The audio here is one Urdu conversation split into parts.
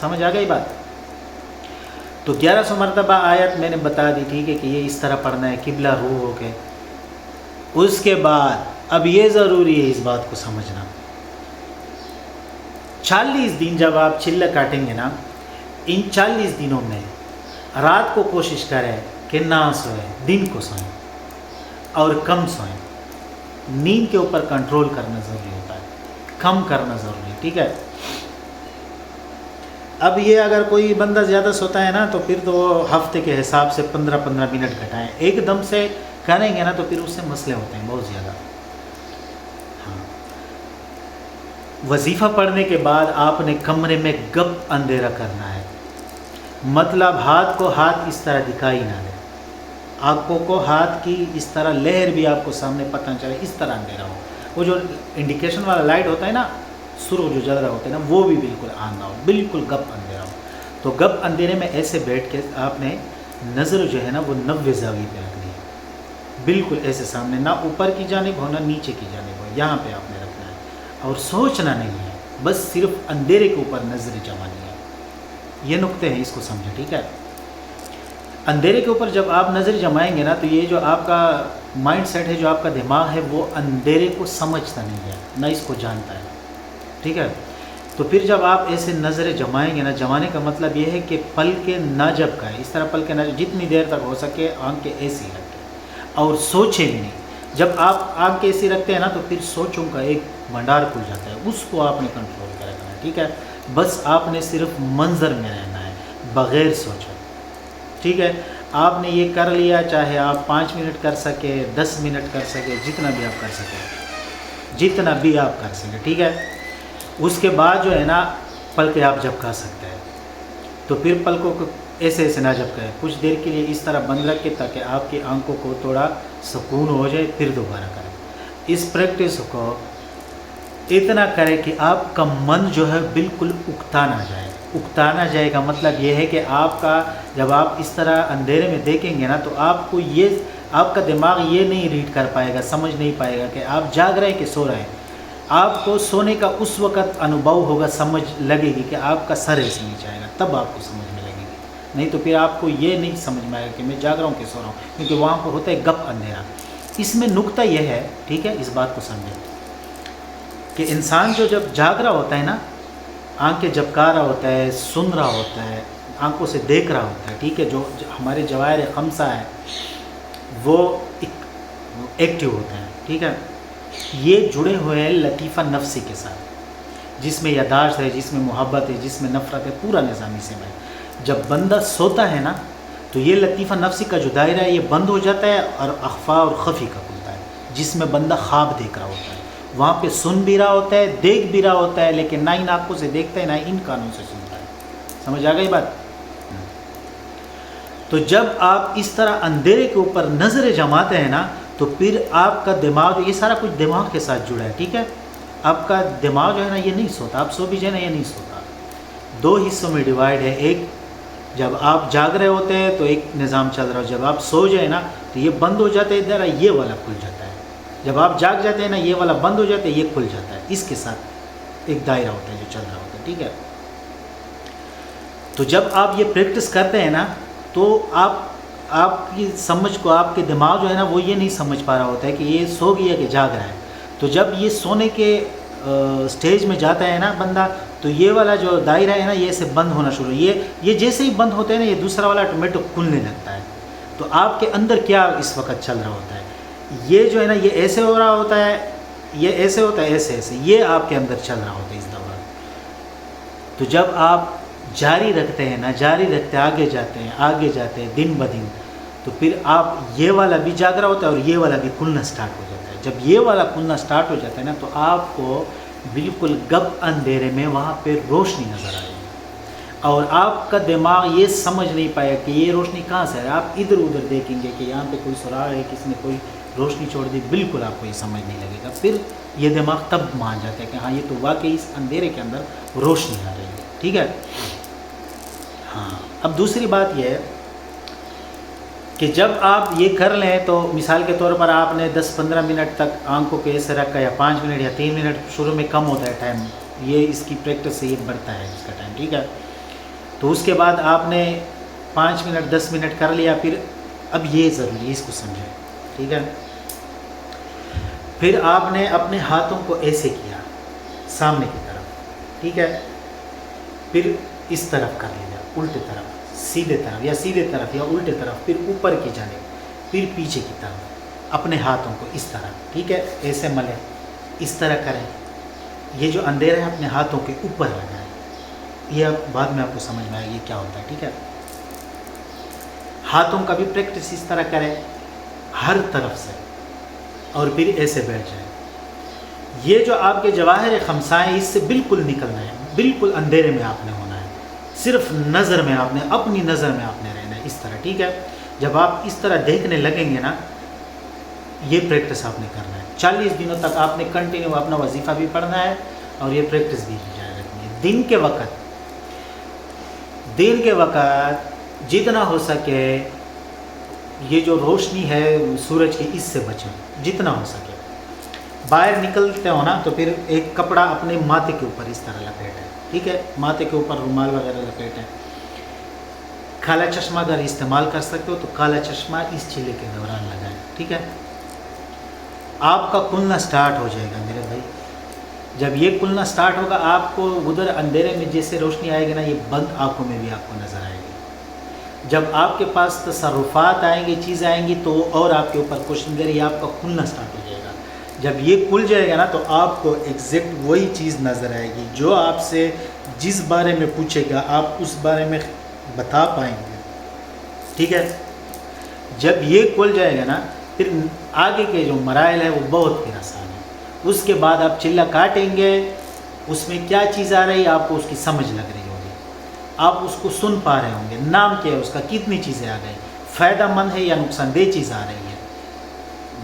سمجھ آ گئی بات؟ تو 1100 مرتبہ آیت میں نے بتا دی ٹھیک ہے کہ یہ اس طرح پڑھنا ہے قبلہ رو ہو کے. اس کے بعد اب یہ ضروری ہے اس بات کو سمجھنا، 40 دن جب آپ چلہ کاٹیں گے نا، ان 40 دنوں میں رات کو کوشش کریں کہ نہ سوئیں، دن کو سوئیں اور کم سوئیں. نیند کے اوپر کنٹرول کرنا ضروری ہوتا ہے، کم کرنا ضروری ہے، ٹھیک ہے. اب یہ اگر کوئی بندہ زیادہ سوتا ہے نا تو پھر تو ہفتے کے حساب سے 15 منٹ گھٹائیں. ایک دم سے کریں گے نا تو پھر اس سے مسئلے ہوتے ہیں بہت زیادہ. ہاں، وظیفہ پڑھنے کے بعد آپ نے کمرے میں گپ اندھیرا کرنا ہے. مطلب ہاتھ کو ہاتھ اس طرح دکھائی نہ دے، آنکھوں کو ہاتھ کی اس طرح لہر بھی آپ کو سامنے پتہ چلے، اس طرح اندھیرا ہو. وہ جو انڈیکیشن والا لائٹ ہوتا ہے نا، سرخ جو جل رہا ہوتا ہے نا، وہ بھی بالکل آن نہ ہو، بالکل گپ اندھیرا ہو. تو گپ اندھیرے میں ایسے بیٹھ کے آپ نے نظر جو ہے نا وہ 90 زاویے پہ رکھنی ہے، بالکل ایسے سامنے، نہ اوپر کی جانب ہو نہ نیچے کی جانب ہو، یہاں پہ آپ نے رکھنا ہے. اور سوچنا نہیں ہے، بس صرف اندھیرے کے اوپر نظر جمانی ہے. یہ نقطے ہیں، اس کو سمجھیں ٹھیک ہے. اندھیرے کے اوپر جب آپ نظر جمائیں گے نا تو یہ جو آپ کا مائنڈ سیٹ ہے، جو آپ کا دماغ ہے، وہ اندھیرے کو سمجھتا نہیں ہے، نہ اس کو جانتا ہے، ٹھیک ہے. تو پھر جب آپ ایسے نظریں جمائیں گے نا، جمانے کا مطلب یہ ہے کہ پل کے نہ جھپکائیں، اس طرح پل کے نہ، جتنی دیر تک ہو سکے آنکھیں ایسی رکھیں اور سوچیں بھی نہیں. جب آپ آنکھ ایسی رکھتے ہیں نا تو پھر سوچوں کا ایک بھنڈار کھل جاتا ہے، اس کو آپ نے کنٹرول کر رکھنا ہے، ٹھیک ہے. بس آپ نے صرف منظر میں رہنا ہے بغیر سوچے، ٹھیک ہے. آپ نے یہ کر لیا، چاہے آپ 5 منٹ کر سکے، 10 منٹ کر سکے، جتنا بھی آپ کر سکے، جتنا بھی آپ کر سکے، ٹھیک ہے. اس کے بعد جو ہے نا پل کے آپ جھپکا سکتے ہیں. تو پھر پلکوں کو ایسے ایسے نہ جھپکائیں، کچھ دیر کے لیے اس طرح بند رکھ کے تاکہ آپ کی آنکھوں کو تھوڑا سکون ہو جائے، پھر دوبارہ کریں. اس پریکٹس کو اتنا کریں کہ آپ کا من جو ہے بالکل اکتا نہ جائے. اکتا نہ جائے کا مطلب یہ ہے کہ آپ کا جب آپ اس طرح اندھیرے میں دیکھیں گے نا تو آپ کو یہ، آپ کا دماغ یہ نہیں ریڈ کر پائے گا، سمجھ نہیں پائے گا کہ آپ جاگ رہے ہیں کہ سو رہے ہیں. آپ کو سونے کا اس وقت انوبھو ہوگا، سمجھ لگے گی کہ آپ کا سر ایسے نیچے آئے گا، تب آپ کو سمجھ میں لگے گی. نہیں تو پھر آپ کو یہ نہیں سمجھ میں آئے گا کہ میں جاگ رہا ہوں کہ سو رہا ہوں، کیونکہ وہاں پر ہوتا ہے گپ اندھیرا. اس میں نقطہ یہ ہے، ٹھیک ہے، اس بات کو سمجھیں کہ انسان جو جب جاگ رہا ہوتا ہے نا، آنکھیں جھپکا رہا ہوتا ہے، سن رہا ہوتا ہے، آنکھوں سے دیکھ رہا ہوتا ہے، ٹھیک ہے، جو ہمارے جواہر خمسہ ہے وہ ایکٹیو ہوتے ہیں، ٹھیک ہے. یہ جڑے ہوئے ہیں لطیفہ نفسی کے ساتھ، جس میں یاداشت ہے، جس میں محبت ہے، جس میں نفرت ہے، پورا نظام اسی میں. جب بندہ سوتا ہے نا تو یہ لطیفہ نفسی کا جو دائرہ ہے یہ بند ہو جاتا ہے اور اخفا اور خفی کا کھلتا ہے، جس میں بندہ خواب دیکھ رہا ہوتا ہے. وہاں پہ سن بھی رہا ہوتا ہے، دیکھ بھی رہا ہوتا ہے، لیکن نہ ان آنکھوں سے دیکھتا ہے نہ ان کانوں سے سنتا ہے. سمجھ آ گئی بات؟ تو جب آپ اس طرح اندھیرے کے اوپر نظریں جماتے ہیں نا تو پھر آپ کا دماغ، یہ سارا کچھ دماغ کے ساتھ جڑا ہے، ٹھیک ہے. آپ کا دماغ جو ہے نا یہ نہیں سوتا، آپ سو بھی جائیں نا، یہ نہیں سوتا. 2 حصوں میں ڈیوائیڈ ہے. ایک جب آپ جاگ رہے ہوتے ہیں تو ایک نظام چل رہا ہے، جب آپ سو جائیں نا تو یہ بند ہو جاتا ہے، ادھر یہ والا کھل جاتا ہے. جب آپ جاگ جاتے ہیں نا یہ والا بند ہو جاتا ہے، یہ کھل جاتا ہے. اس کے ساتھ ایک دائرہ ہوتا ہے جو چل رہا ہوتا ہے، ٹھیک ہے. تو جب آپ یہ پریکٹس کرتے ہیں نا تو آپ کی سمجھ کو، آپ کے دماغ جو ہے نا وہ یہ نہیں سمجھ پا رہا ہوتا ہے کہ یہ سو گیا کہ جاگ رہا ہے. تو جب یہ سونے کے سٹیج میں جاتا ہے نا بندہ تو یہ والا جو دائرہ ہے نا یہ ایسے بند ہونا شروع، یہ جیسے ہی بند ہوتے ہیں نا یہ دوسرا والا آٹومیٹک کھلنے لگتا ہے. تو آپ کے اندر کیا اس وقت چل رہا ہوتا ہے، یہ جو ہے نا یہ ایسے ہو رہا ہوتا ہے، یہ ایسے ہوتا ہے، ایسے ایسے، یہ آپ کے اندر چل رہا ہوتا ہے اس دوران. تو جب آپ جاری رکھتے ہیں نا، جاری رکھتے آگے جاتے ہیں دن بدن، تو پھر آپ یہ والا بھی جاگ رہا ہوتا ہے اور یہ والا بھی کھلنا سٹارٹ ہو جاتا ہے. جب یہ والا کھلنا سٹارٹ ہو جاتا ہے نا تو آپ کو بالکل گپ اندھیرے میں وہاں پہ روشنی نظر آئے گی اور آپ کا دماغ یہ سمجھ نہیں پائے کہ یہ روشنی کہاں سے ہے. آپ ادھر ادھر دیکھیں گے کہ یہاں پہ کوئی سراغ ہے، کس نے کوئی روشنی چھوڑ دی، بالکل آپ کو یہ سمجھ نہیں لگے گا. پھر یہ دماغ تب مان جاتا ہے کہ ہاں یہ تو واقعی اس اندھیرے کے اندر روشنی آ رہی ہے، ٹھیک ہے. ہاں، اب دوسری بات یہ ہے کہ جب آپ یہ کر لیں تو مثال کے طور پر آپ نے 10-15 منٹ تک آنکھوں کو ایسے رکھا، یا 5 منٹ یا 3 منٹ، شروع میں کم ہوتا ہے ٹائم، یہ اس کی پریکٹس سے یہ بڑھتا ہے اس کا ٹائم، ٹھیک ہے. تو اس کے بعد آپ نے 5 منٹ 10 منٹ کر لیا، پھر اب یہ ضروری ہے، اس کو سمجھیں، ٹھیک ہے؟ پھر آپ نے اپنے ہاتھوں کو ایسے کیا سامنے کی طرف، ٹھیک ہے؟ پھر اس طرف کر لیا، الٹے طرف، سیدھے طرف یا سیدھے طرف یا الٹے طرف، پھر اوپر کی جانب، پھر پیچھے کی طرف، اپنے ہاتھوں کو اس طرح، ٹھیک ہے؟ ایسے ملیں، اس طرح کریں، یہ جو اندھیرا ہے اپنے ہاتھوں کے اوپر لگائیں، یہ اب بعد میں آپ کو سمجھ میں آئے گی کیا ہوتا ہے، ٹھیک ہے؟ ہاتھوں کا بھی پریکٹس اس طرح کریں ہر طرف سے، اور پھر ایسے بیٹھ جائیں۔ یہ جو آپ کے جواہر خمسہ ہیں، اس سے بالکل نکلنا ہے، بالکل اندھیرے میں آپ نے ہونا ہے، صرف نظر میں آپ نے، اپنی نظر میں آپ نے رہنا ہے، اس طرح، ٹھیک ہے؟ جب آپ اس طرح دیکھنے لگیں گے نا، یہ پریکٹس آپ نے کرنا ہے 40 دنوں تک، آپ نے کنٹینیو اپنا وظیفہ بھی پڑھنا ہے اور یہ پریکٹس بھی جاری رکھنی ہے۔ دن کے وقت جتنا ہو سکے یہ جو روشنی ہے سورج کی، اس سے بچیں جتنا ہو سکے۔ باہر نکلتے ہو نا تو پھر ایک کپڑا اپنے ماتھے کے اوپر اس طرح لپیٹیں، ٹھیک ہے؟ ماتھے کے اوپر رومال وغیرہ لپیٹیں۔ کالا چشمہ اگر استعمال کر سکتے ہو تو کالا چشمہ اس چلے کے دوران لگائیں، ٹھیک ہے؟ آپ کا کھلنا سٹارٹ ہو جائے گا میرے بھائی، جب یہ کھلنا سٹارٹ ہوگا آپ کو ادھر اندھیرے میں جیسے روشنی آئے گی نا، یہ بند آنکھوں میں بھی آپ کو نظر آئے گی۔ جب آپ کے پاس تصرفات آئیں گی، چیزیں آئیں گی، تو اور آپ کے اوپر کوششن کرے، یہ آپ کا کھلنا سٹارٹ ہو جائے گا۔ جب یہ کھل جائے گا نا تو آپ کو ایگزیکٹ وہی چیز نظر آئے گی جو آپ سے جس بارے میں پوچھے گا آپ اس بارے میں بتا پائیں گے، ٹھیک ہے؟ جب یہ کھل جائے گا نا پھر آگے کے جو مراحل ہیں وہ بہت پھر آسان ہے۔ اس کے بعد آپ چلہ کاٹیں گے، اس میں کیا چیز آ رہی ہے آپ کو اس کی سمجھ لگ رہی ہوگی، آپ اس کو سن پا رہے ہوں گے، نام کیا ہے اس کا، کتنی چیزیں آ گئی، فائدہ مند ہے یا نقصان دہ چیز آ رہی ہے۔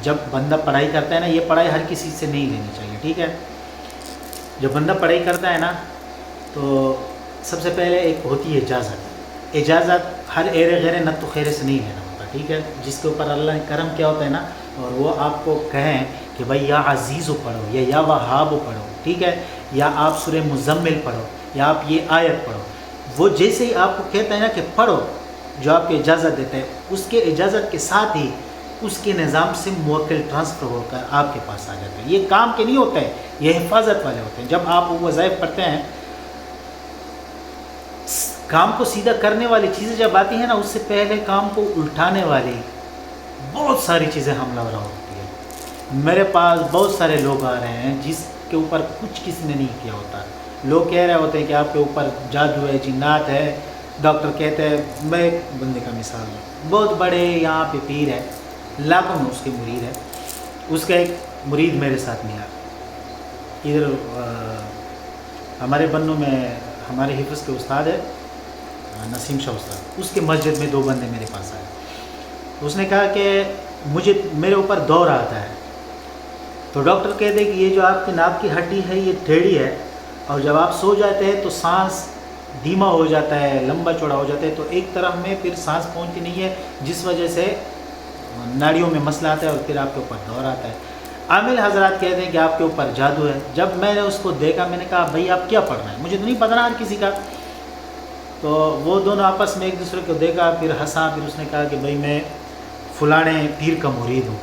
جب بندہ پڑھائی کرتا ہے نا، یہ پڑھائی ہر کسی سے نہیں لینی چاہیے، ٹھیک ہے؟ جب بندہ پڑھائی کرتا ہے نا تو سب سے پہلے ایک ہوتی ہے اجازت ہر ایرے غیرے نت و خیرے سے نہیں لینا ہوتا، ٹھیک ہے؟ جس کے اوپر اللہ نے کرم کیا ہوتا ہے نا، اور وہ آپ کو کہیں کہ بھائی یا عزیز پڑھو یا وہاب پڑھو، ٹھیک ہے؟ یا آپ سورہ مزمل پڑھو یا آپ یہ آیت پڑھو، وہ جیسے ہی آپ کو کہتا ہے نا کہ پڑھو، جو آپ کو اجازت دیتا ہے، اس کے اجازت کے ساتھ ہی اس کے نظام سے موکل ٹرانسفر ہو کر آپ کے پاس آ جاتے ہیں۔ یہ کام کے نہیں ہوتے ہیں، یہ حفاظت والے ہوتے ہیں۔ جب آپ وہ وظائف پڑھتے ہیں، کام کو سیدھا کرنے والی چیزیں جب آتی ہیں نا، اس سے پہلے کام کو الٹانے والی بہت ساری چیزیں حملہ آور ہوتی ہے۔ میرے پاس بہت سارے لوگ آ رہے ہیں جس کے اوپر کچھ کسی نے نہیں کیا ہوتا، لوگ کہہ رہے ہوتے ہیں کہ آپ کے اوپر جادو ہے، جنات ہے، ڈاکٹر کہتے ہیں۔ میں ایک بندے کا مثال ہوں، بہت بڑے یہاں پہ پیر ہے، لاکھوں میں اس کے مرید ہے۔ اس کا ایک مرید میرے ساتھ ملا ادھر ہمارے بنوں میں، ہمارے حفظ کے استاد ہے نسیم شاہ استاد، اس کے مسجد میں 2 بندے میرے پاس آئے۔ اس نے کہا کہ میرے اوپر دور آتا ہے، تو ڈاکٹر کہتے ہیں کہ یہ جو آپ کی ناک کی ہڈی ہے یہ ٹیڑھی ہے، اور جب آپ سو جاتے ہیں تو سانس دھیما ہو جاتا ہے، لمبا چوڑا ہو جاتا ہے، تو ایک طرف میں پھر سانس پہنچتی نہیں ہے، جس وجہ سے ناڑیوں میں مسئلہ آتا ہے اور پھر آپ کے اوپر دور آتا ہے۔ عامل حضرات کہتے ہیں کہ آپ کے اوپر جادو ہے۔ جب میں نے اس کو دیکھا، میں نے کہا بھائی آپ کیا پڑھ رہے ہیں، مجھے تو نہیں پتا نا ہر کسی کا۔ تو وہ دونوں آپس میں ایک دوسرے کو دیکھا، پھر ہنسا، پھر اس نے کہا کہ بھائی میں فلانے پیر کا مرید ہوں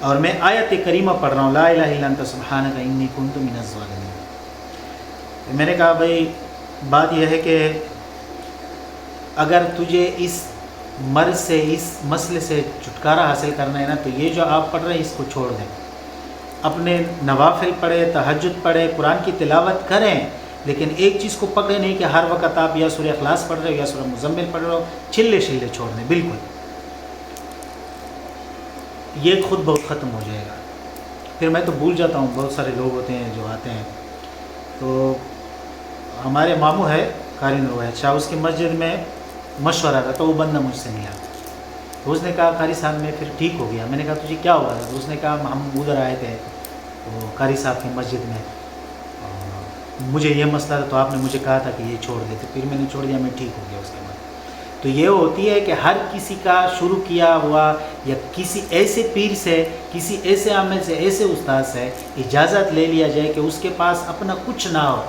اور میں آیت کریمہ پڑھ رہا ہوں، لا الہ الا انت سبحانک انی کنت من الظالمین۔ میں نے کہا بھائی بات یہ ہے کہ اگر تجھے اس مرض سے، اس مسئلے سے چھٹکارا حاصل کرنا ہے نا، تو یہ جو آپ پڑھ رہے ہیں اس کو چھوڑ دیں، اپنے نوافل پڑھیں، تہجد پڑھیں، قرآن کی تلاوت کریں، لیکن ایک چیز کو پکڑے نہیں کہ ہر وقت آپ یا سورہ اخلاص پڑھ رہے ہو یا سورہ مزمل پڑھ رہے ہو، چھلے چھوڑ دیں بالکل، یہ خود بہت ختم ہو جائے گا۔ پھر میں تو بھول جاتا ہوں، بہت سارے لوگ ہوتے ہیں جو آتے ہیں۔ تو ہمارے ماموں ہے قاری نرویت شاہ، اس کی مسجد میں مشورہ تھا، تو وہ بندہ مجھ سے ملا، تو اس نے کہا قاری صاحب میں پھر ٹھیک ہو گیا۔ میں نے کہا تجھے کیا ہوا ہے؟ تو اس نے کہا ہم ادھر آئے تھے تو قاری صاحب کی مسجد میں مجھے یہ مسئلہ تھا، تو آپ نے مجھے کہا تھا کہ یہ چھوڑ دیتے، پھر میں نے چھوڑ دیا، میں ٹھیک ہو گیا اس کے بعد۔ تو یہ ہوتی ہے کہ ہر کسی کا شروع کیا ہوا یا کسی ایسے پیر سے، کسی ایسے عامل سے، ایسے استاد سے اجازت لے لیا جائے کہ اس کے پاس اپنا کچھ نہ ہو،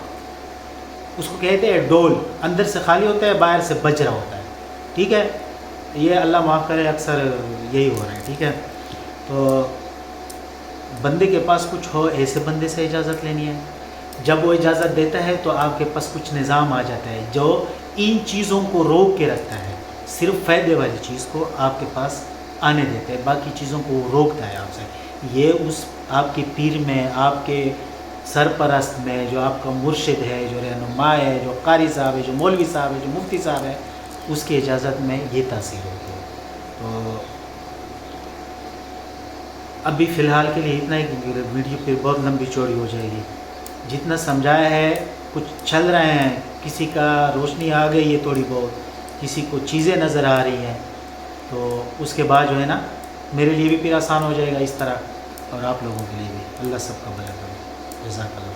اس کو کہتے ہیں ڈول، اندر سے خالی ہوتا ہے باہر سے بج رہا ہوتا ہے، ٹھیک ہے. یہ اللہ معاف کرے اکثر یہی ہو رہا ہے، ٹھیک ہے. تو بندے کے پاس کچھ ہو ایسے بندے سے اجازت لینی ہے. جب وہ اجازت دیتا ہے تو آپ کے پاس کچھ نظام آ جاتا ہے جو ان چیزوں کو روک کے رکھتا ہے، صرف فائدے والی چیز کو آپ کے پاس آنے دیتے ہیں، باقی چیزوں کو وہ روکتا ہے آپ سے. یہ اس آپ کے پیر میں، آپ کے سرپرست میں، جو آپ کا مرشد ہے، جو رہنما ہے، جو قاری صاحب ہے، جو مولوی صاحب ہے، جو مفتی صاحب ہے، اس کی اجازت میں یہ تاثیر ہوتی ہے. تو ابھی فی الحال کے لیے اتنا ہی، کیونکہ ویڈیو پہ بہت لمبی چوڑی ہو جائے گی. جتنا سمجھایا ہے، کچھ چل رہے ہیں، کسی کا روشنی آ گئی ہے تھوڑی بہت، کسی کو چیزیں نظر آ رہی ہیں، تو اس کے بعد جو ہے نا میرے لیے بھی پھر آسان ہو جائے گا اس طرح، اور آپ لوگوں کے لیے بھی. اللہ سب کا بھلا کرے. جزاک اللہ.